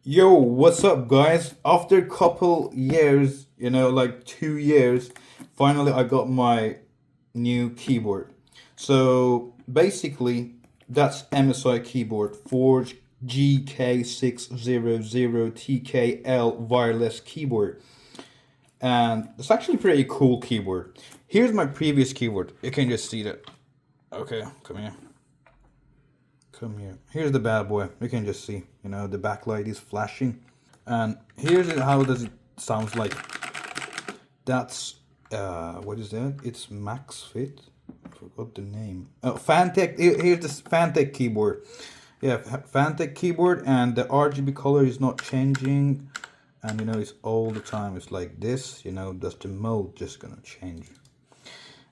Yo, what's up, guys? After a couple years, like 2 years, finally I got my new keyboard. So basically, that's MSI keyboard, Forge GK600 TKL wireless keyboard. And it's actually pretty cool keyboard. Here's my previous keyboard. You can just see that. Okay, come here. Come here. Here's the bad boy. You can just see, the backlight is flashing. And here's how does it sounds like. That's what is that? It's Max Fit. I forgot the name. Oh, Fantech. Here's the Fantech keyboard. Yeah, Fantech keyboard, and the RGB color is not changing, and it's all the time. It's like this. Just the mode just gonna change.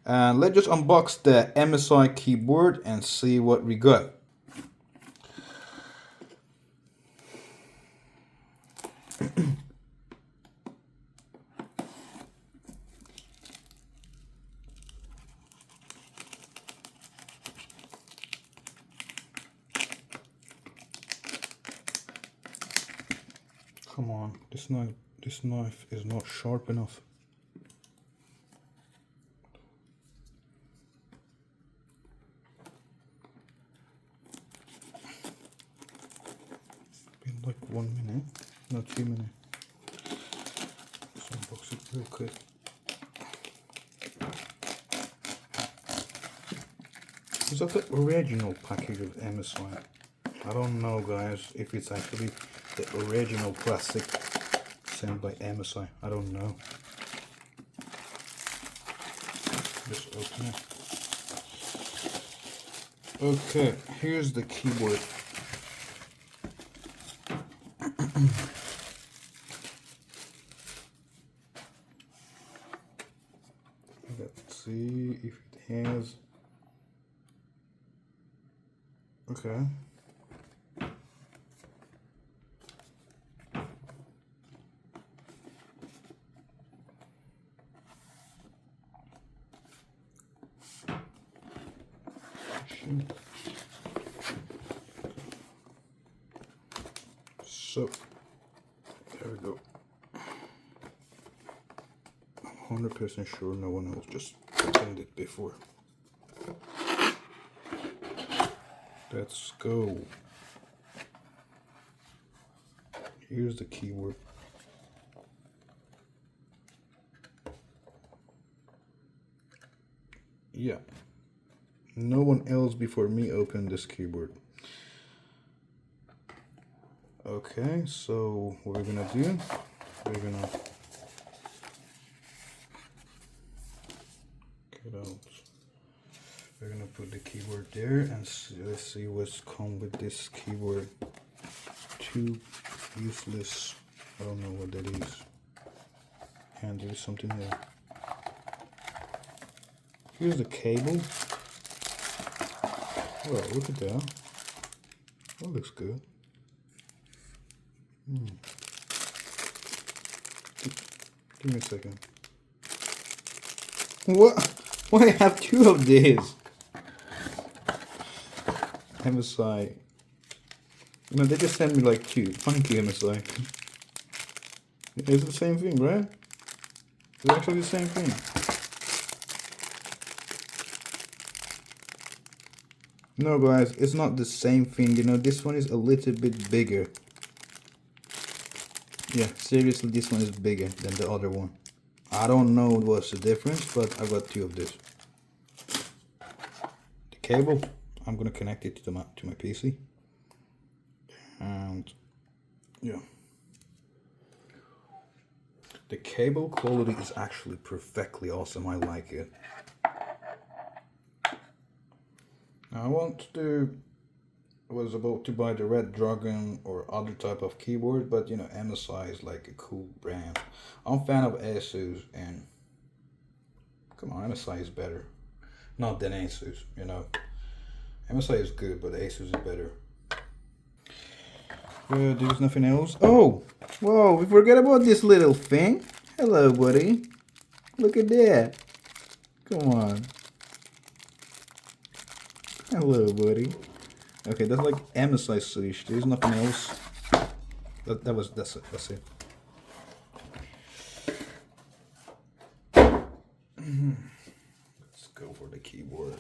And let's just unbox the MSI keyboard and see what we got. Come on, this knife is not sharp enough. It's been like 1 minute, no 2 minutes. Let's unbox it real quick. Is that the original package of MSI? I don't know, guys, if it's actually the original plastic sent by MSI. I don't know. Just open it. Okay, here's the keyboard. Let's see if it has. Okay. So there we go. I'm 100% sure no one else just opened it before. Let's go. Here's the keyboard. Yeah. No one else before me opened this keyboard. Okay, so what we're gonna do, we're gonna get out. We're gonna put the keyboard there and let's see what's come with this keyboard. Two useless, I don't know what that is. And there's something there. Here's the cable. Oh, look at that. That looks good. Give me a second. What? Why I have two of these? MSI. They just sent me like two. Thank you, MSI. It's the same thing, right? It's actually the same thing. No, guys, it's not the same thing. This one is a little bit bigger. Yeah, seriously, this one is bigger than the other one. I don't know what's the difference, but I got two of this. The cable, I'm gonna connect it to my PC. And yeah, the cable quality is actually perfectly awesome. I like it. I was about to buy the Red Dragon or other type of keyboard, but MSI is like a cool brand. I'm a fan of Asus, and come on, MSI is better. Not than Asus, MSI is good, but Asus is better. There's nothing else. Oh, whoa, we forget about this little thing. Hello, buddy. Look at that. Come on. Hello, buddy. Okay, that's like MSI switch. There's nothing else. That's it. That's it. Let's go for the keyboard.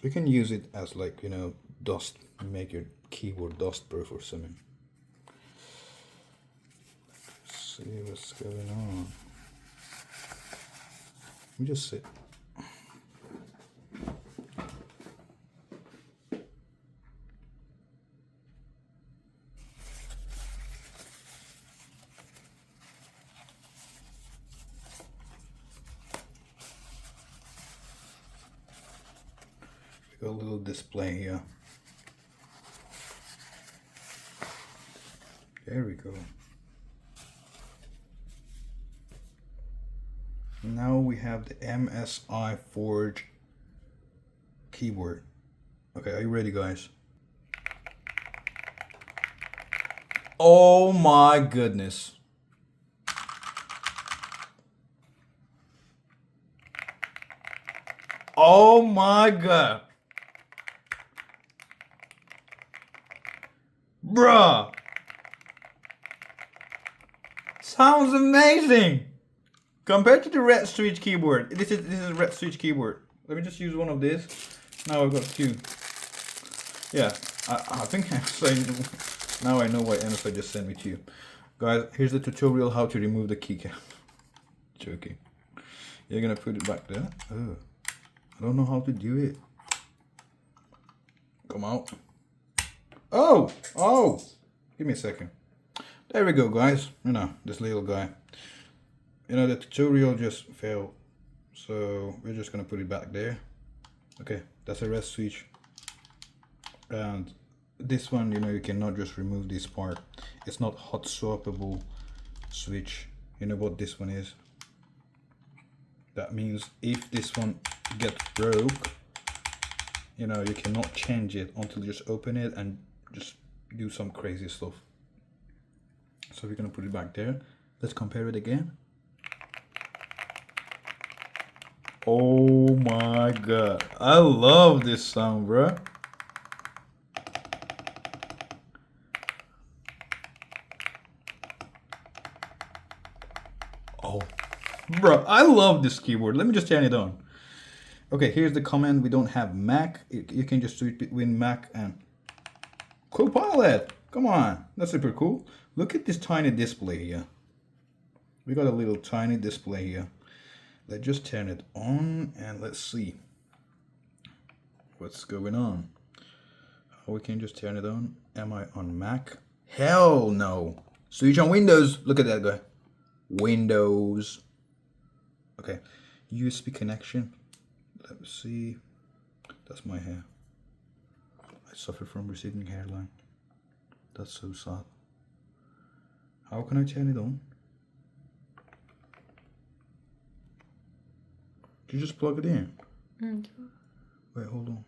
You can use it as like, you know, dust, make your keyboard dust proof or something. Let's see what's going on. Let me just sit. We got a little display here. There we go. Now we have the MSI Forge keyboard. Okay, are you ready, guys? Oh my goodness. Oh my god. Bruh. Sounds amazing. Compared to the red switch keyboard. This is a red switch keyboard. Let me just use one of these. Now I've got two. Yeah, I think I'm saying now I know why MSI just sent me to you. Guys, here's the tutorial how to remove the keycap. Joking. You're gonna put it back there. Oh, I don't know how to do it. Come out. Oh! Oh! Give me a second. There we go, guys. You know, this little guy. You know, the tutorial just failed. So we're just gonna put it back there. Okay, that's a red switch. And this one, you know, you cannot just remove this part. It's not hot swappable switch. You know what this one is? That means if this one gets broke, you know, you cannot change it until you just open it and just do some crazy stuff. So we're gonna put it back there. Let's compare it again. Oh my god, I love this sound, bro. Oh, bro, I love this keyboard. Let me just turn it on. Okay, here's the comment. We don't have Mac. You can just switch between Mac and Copilot. Come on, that's super cool. Look at this tiny display here. We got a little tiny display here. Let's just turn it on and let's see what's going on. Oh, we can just turn it on. Am I on Mac? Hell no. Switch on Windows. Look at that guy. Windows. Okay. USB connection. Let's see. That's my hair. I suffer from receding hairline. That's so sad. How can I turn it on? You just plug it in. Okay. Wait, hold on.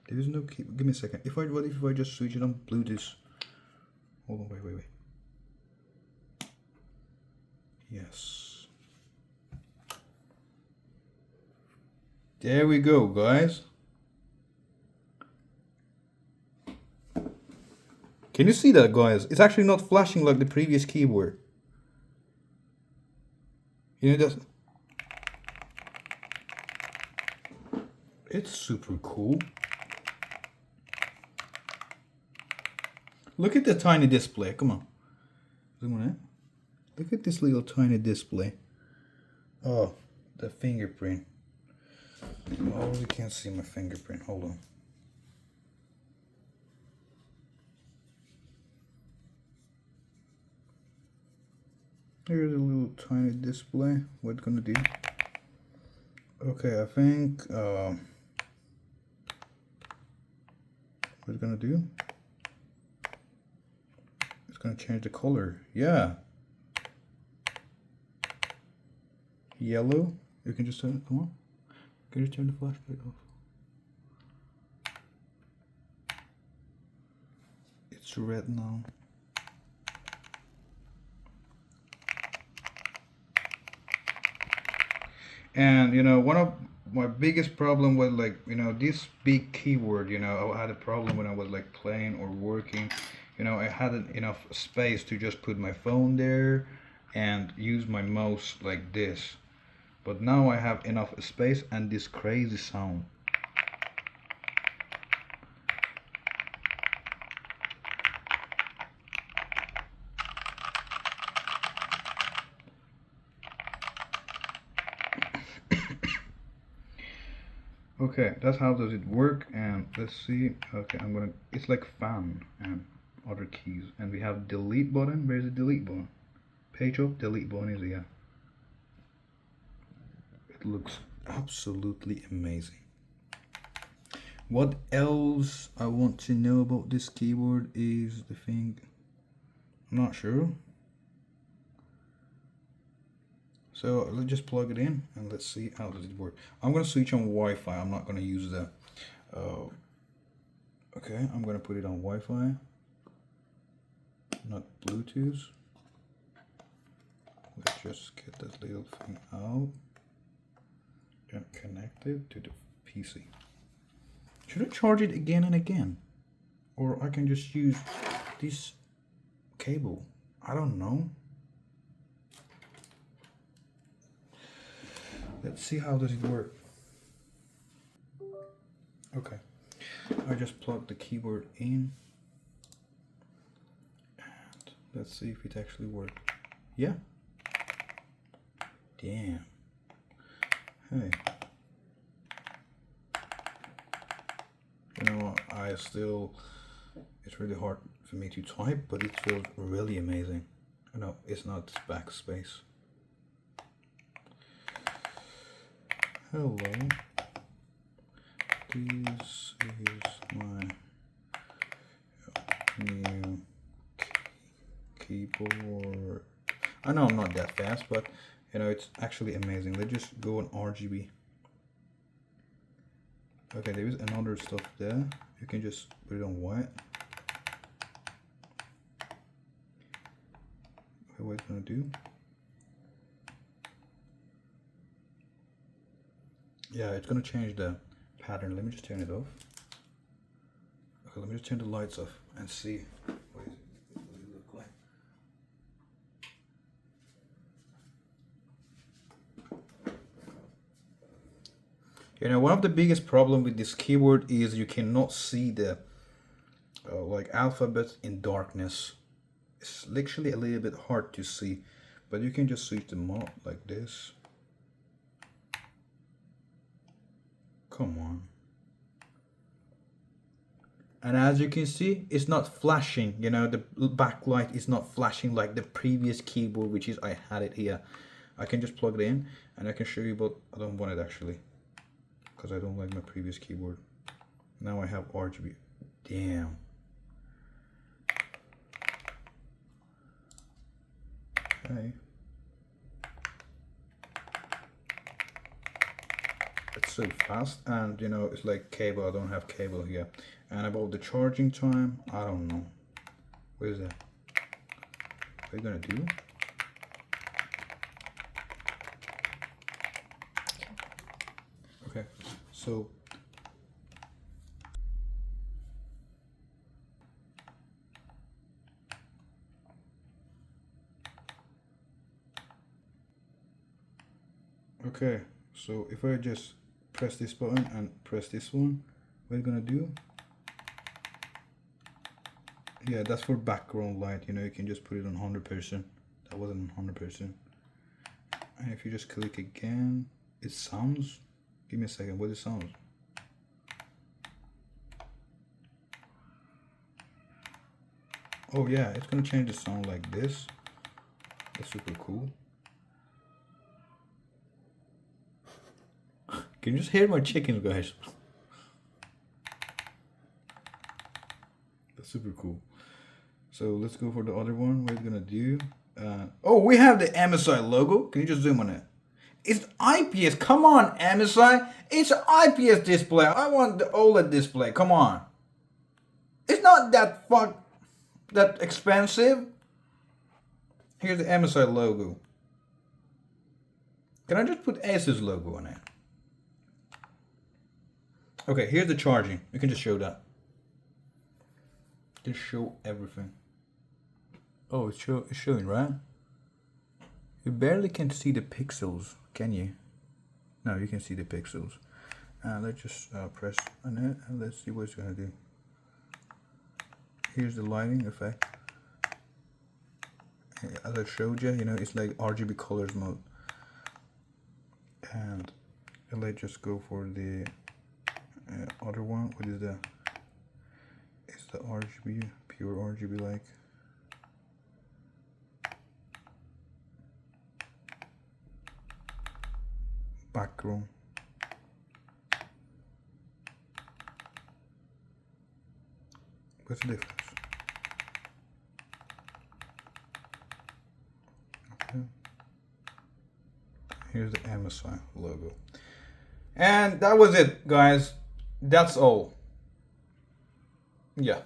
There is no key. Give me a second. What if I just switch it on Bluetooth? Hold on, wait. Yes. There we go, guys. Can you see that, guys? It's actually not flashing like the previous keyboard. You know, that's... It's super cool. Look at the tiny display. Come on. Zoom on it. Look at this little tiny display. Oh, the fingerprint. Oh, you can't see my fingerprint. Hold on. Here's a little tiny display. What it's gonna do? Okay, I think what it's gonna do? It's gonna change the color. Yeah. Yellow. You can just turn it. Come on. Can you turn the flashlight off? It's red now. And you know, my biggest problem was like, you know, this big keyboard, you know, I had a problem when I was like playing or working. You know, I hadn't enough space to just put my phone there and use my mouse like this. But now I have enough space and this crazy sound. Okay, that's how does it work, and let's see. Okay, it's like fan and other keys, and we have delete button. Where's the delete button? Page up, delete button is here. It looks absolutely amazing. What else I want to know about this keyboard is the thing. I'm not sure. So let's just plug it in and let's see how does it work. I'm gonna switch on Wi-Fi. I'm not gonna use the. Okay, I'm gonna put it on Wi-Fi, not Bluetooth. Let's just get this little thing out and connect it to the PC. Should I charge it again and again, or I can just use this cable? I don't know. Let's see how does it work. Okay, I just plugged the keyboard in, and let's see if it actually works. Yeah. Damn. Hey. You know, it's really hard for me to type, but it feels really amazing. No, it's not backspace. Hello. This is my new keyboard. I know I'm not that fast, but you know, it's actually amazing. Let's just go on RGB. Okay, there is another stuff there. You can just put it on white. Okay, what it's gonna do? Yeah, it's gonna change the pattern. Let me just turn it off. Okay, let me just turn the lights off and see what it look like. You know, one of the biggest problem with this keyboard is you cannot see the like alphabet in darkness. It's literally a little bit hard to see, but you can just switch them up like this. Come on. And as you can see, it's not flashing, you know, the backlight is not flashing like the previous keyboard, which is I had it here. I can just plug it in and I can show you, but I don't want it actually because I don't like my previous keyboard. Now I have RGB. Damn. Okay. It's so fast, and you know, it's like cable. I don't have cable here. And about the charging time, I don't know. What is that? What are you gonna do? Okay, so okay, so if I just press this button and press this one, what are you gonna do? Yeah, that's for background light, you know, you can just put it on 100%. That wasn't 100%. And if you just click again, it sounds, give me a second, what it sounds? Oh yeah, it's gonna change the sound like this. That's super cool. Can you just hear my chickens, guys? That's super cool. So let's go for the other one. What are you gonna do? Oh, we have the MSI logo. Can you just zoom on it? It's IPS. Come on, MSI. It's an IPS display. I want the OLED display. Come on. It's not that expensive. Here's the MSI logo. Can I just put Asus logo on it? Okay, here's the charging. You can just show that. Just show everything. Oh, it's showing, right? You barely can see the pixels, can you? No, you can see the pixels. Let's just press on it and let's see what it's gonna do. Here's the lighting effect. As I showed you, it's like RGB colors mode. And let's just go for the other one. What is that? It's the RGB, pure RGB like. Background. What's the difference? Okay. Here's the MSI logo. And that was it, guys. That's all. Yeah.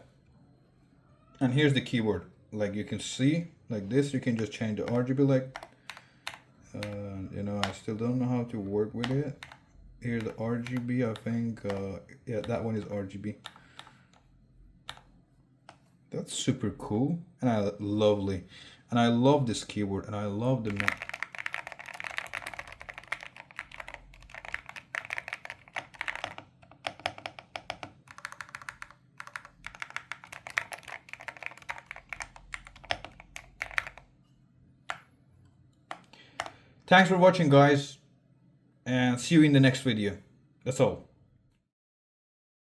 And here's the keyboard. Like you can see, like this, you can just change the RGB like. I still don't know how to work with it. Here's the RGB, I think. Yeah, that one is RGB. That's super cool and lovely. And I love this keyboard and I love the Thanks for watching, guys, and see you in the next video. That's all.